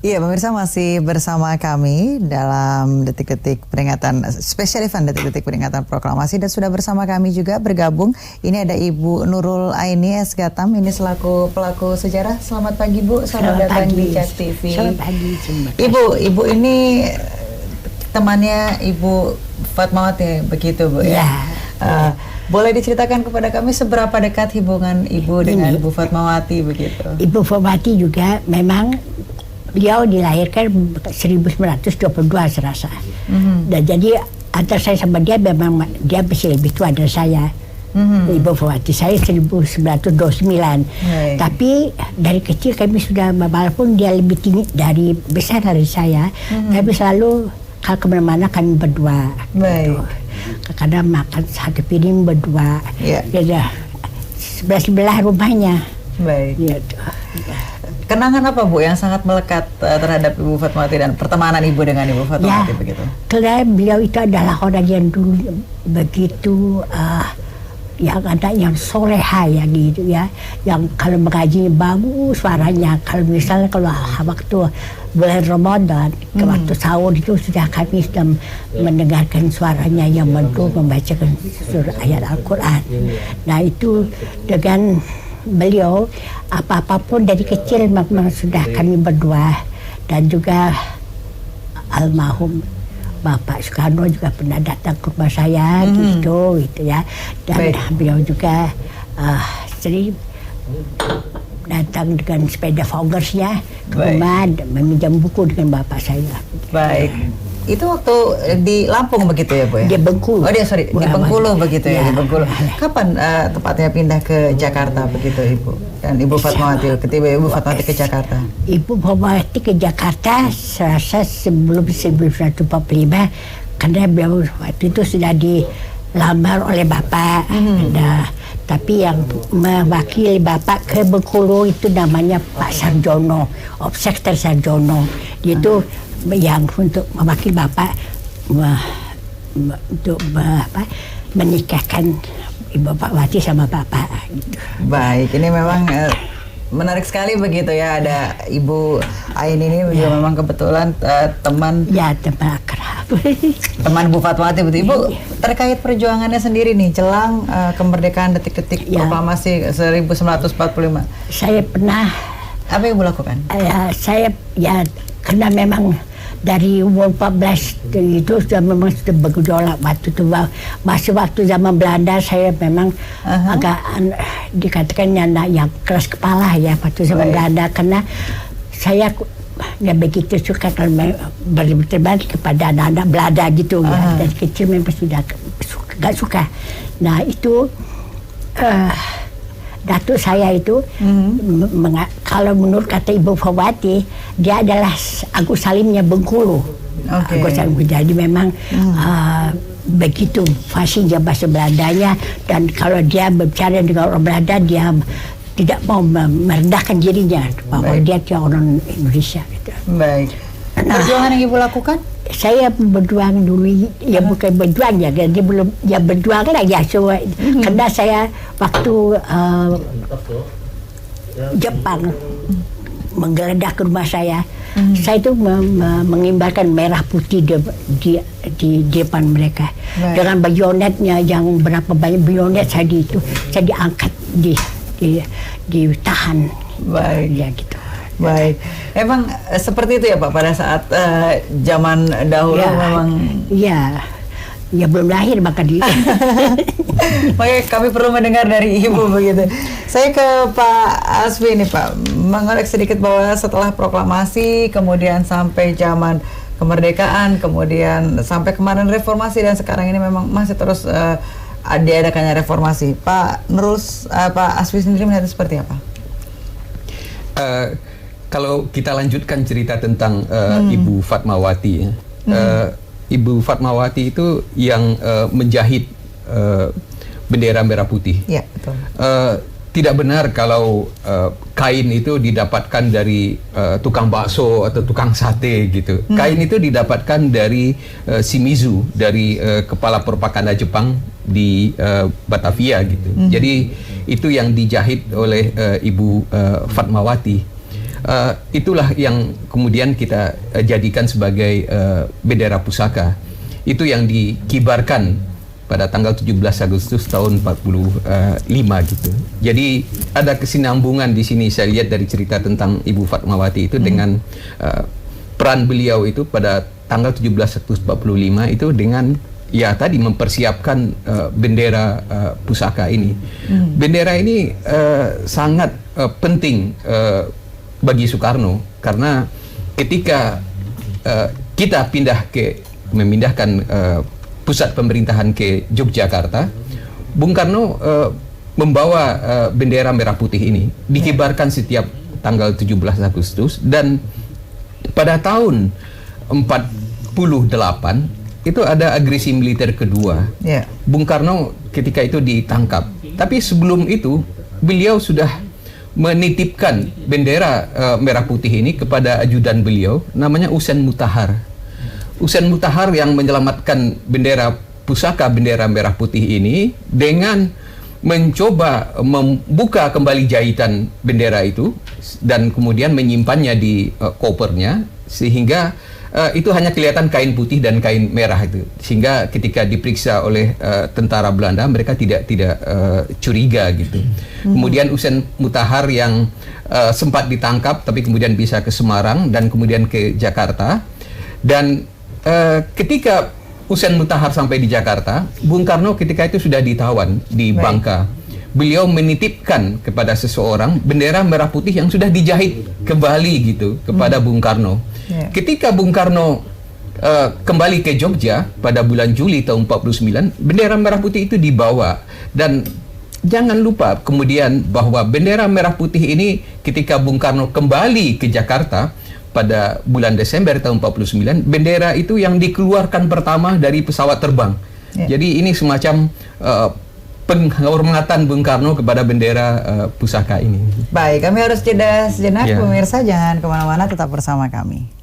Iya, pemirsa masih bersama kami dalam detik-detik peringatan spesial event detik-detik peringatan proklamasi, dan sudah bersama kami juga bergabung. Ini ada Ibu Nurul Aini S. Gatam, ini selaku pelaku sejarah. Selamat pagi Bu, selamat datang di Cek TV. Selamat pagi. Ibu ini temannya Ibu Fatmawati begitu Bu ya? Boleh diceritakan kepada kami seberapa dekat hubungan Ibu dengan Ibu Fatmawati begitu? Ibu Fatmawati juga memang beliau dilahirkan 1922 serasa. Dan jadi antara saya sama dia memang dia masih lebih tua dari saya. Ibu Fatmawati saya 1929. Tapi dari kecil kami sudah, walaupun dia lebih tinggi dari besar dari saya, tapi selalu kalau kemana-mana kami berdua. Gitu. Kadang makan satu piring berdua. Gitu. Sebelah rumahnya. Gitu. Kenangan apa Bu yang sangat melekat terhadap Ibu Fatmawati dan pertemanan Ibu dengan Ibu Fatmawati begitu? Karena beliau itu adalah orang yang dulu begitu yang ada yang soleha ya gitu ya, yang kalau mengaji bagus suaranya. Kalau misalnya kalau waktu bulan Ramadan, ke waktu sahur itu sudah kami sudah mendengarkan suaranya yang merdu membacakan surah ayat Al-Quran. Nah itu dengan beliau apa-apapun dari kecil memang sudah kami berdua. Dan juga almarhum Bapak Soekarno juga pernah datang ke rumah saya gitu ya. Dan beliau juga sering datang dengan sepeda Foggersnya ke rumah meminjam buku dengan bapak saya. Itu waktu di Lampung begitu ya Bu ya? Di Bengkulu. Di Bengkulu begitu ya, di Bengkulu. Kapan tepatnya pindah ke Jakarta begitu Ibu? Dan Ibu Fatmawati, ketika Ibu Fatmawati ke Jakarta? Ibu Fatmawati ke Jakarta serasa sebelum 1945, karena beliau waktu itu sudah dilamar oleh Bapak. Tapi yang mewakili Bapak ke Bengkulu itu namanya Pak Sarjono, Obsekter Sarjono. Dia itu yang untuk mewakili Bapak untuk menikahkan Ibu Fatmawati sama Bapak gitu. Baik, ini memang menarik sekali begitu ya, ada Ibu Aini ini juga memang kebetulan teman akrab. Teman Bu Fatmawati betul. Ibu terkait perjuangannya sendiri nih jelang kemerdekaan detik-detik proklamasi 1945. Saya pernah. Apa yang Ibu lakukan? Saya karena memang dari umur 14 itu sudah bergejolak waktu itu. Masih waktu zaman Belanda saya memang agak dikatakan anak yang keras kepala ya waktu zaman Belanda, karena saya nggak begitu suka kalau berteman kepada anak-anak Belanda gitu ya. Dari kecil memang sudah nggak suka. Nah itu datuk saya itu kalau menurut kata Ibu Fatmawati, dia adalah Agus Salimnya Bengkulu. Agus Salim, jadi memang begitu fasihnya bahasa Belandanya, dan kalau dia berbicara dengan orang Belanda dia tidak mau merendahkan dirinya bahwa dia orang Indonesia gitu. Perjuangan yang Ibu lakukan? Saya berjuang dulu, ya bukan berjuang ya, jadi belum ya berjuang lah ya. Karena saya waktu Jepang menggeledah ke rumah saya itu mengibarkan merah putih di depan mereka dengan bayonetnya yang berapa banyak bayonet saya diangkat ditahan ya gitu. Emang seperti itu ya Pak pada saat zaman dahulu memang? Ya belum lahir maka makanya kami perlu mendengar dari Ibu begitu. Saya ke Pak Asfi nih Pak, mengorek sedikit bahwa setelah proklamasi kemudian sampai zaman kemerdekaan, kemudian sampai kemarin reformasi, dan sekarang ini memang masih terus diadakannya reformasi. Pak Asfi sendiri melihat seperti apa? Kalau kita lanjutkan cerita tentang Ibu Fatmawati, Ibu Fatmawati itu yang menjahit bendera merah putih. Ya, betul. Tidak benar kalau kain itu didapatkan dari tukang bakso atau tukang sate gitu. Kain itu didapatkan dari Shimizu, dari kepala propaganda Jepang di Batavia gitu. Jadi itu yang dijahit oleh Ibu Fatmawati. itulah yang kemudian kita jadikan sebagai bendera pusaka. Itu yang dikibarkan pada tanggal 17 Agustus tahun 45 gitu. Jadi ada kesinambungan di sini saya lihat dari cerita tentang Ibu Fatmawati itu dengan peran beliau itu pada tanggal 17 Agustus 45 itu dengan ya tadi mempersiapkan bendera pusaka ini. Bendera ini sangat penting bagi Soekarno karena ketika kita memindahkan pusat pemerintahan ke Yogyakarta, Bung Karno membawa bendera merah putih ini dikibarkan setiap tanggal 17 Agustus dan pada tahun 48 itu ada agresi militer kedua. Bung Karno ketika itu ditangkap. Tapi sebelum itu beliau sudah menitipkan bendera merah putih ini kepada ajudan beliau namanya Usen Mutahar. Usen Mutahar yang menyelamatkan bendera pusaka bendera merah putih ini dengan mencoba membuka kembali jahitan bendera itu dan kemudian menyimpannya di kopernya sehingga itu hanya kelihatan kain putih dan kain merah itu, sehingga ketika diperiksa oleh tentara Belanda mereka tidak curiga gitu. Kemudian Usen Mutahar yang sempat ditangkap tapi kemudian bisa ke Semarang dan kemudian ke Jakarta. Dan ketika Usen Mutahar sampai di Jakarta, Bung Karno ketika itu sudah ditawan di Bangka. Beliau menitipkan kepada seseorang bendera merah putih yang sudah dijahit kembali gitu kepada Bung Karno. Ketika Bung Karno kembali ke Jogja pada bulan Juli tahun 49, bendera merah putih itu dibawa. Dan jangan lupa kemudian bahwa bendera merah putih ini ketika Bung Karno kembali ke Jakarta pada bulan Desember tahun 49, bendera itu yang dikeluarkan pertama dari pesawat terbang. Jadi ini semacam penghormatan Bung Karno kepada bendera pusaka ini. Baik, kami harus jeda sejenak, pemirsa jangan kemana-mana, tetap bersama kami.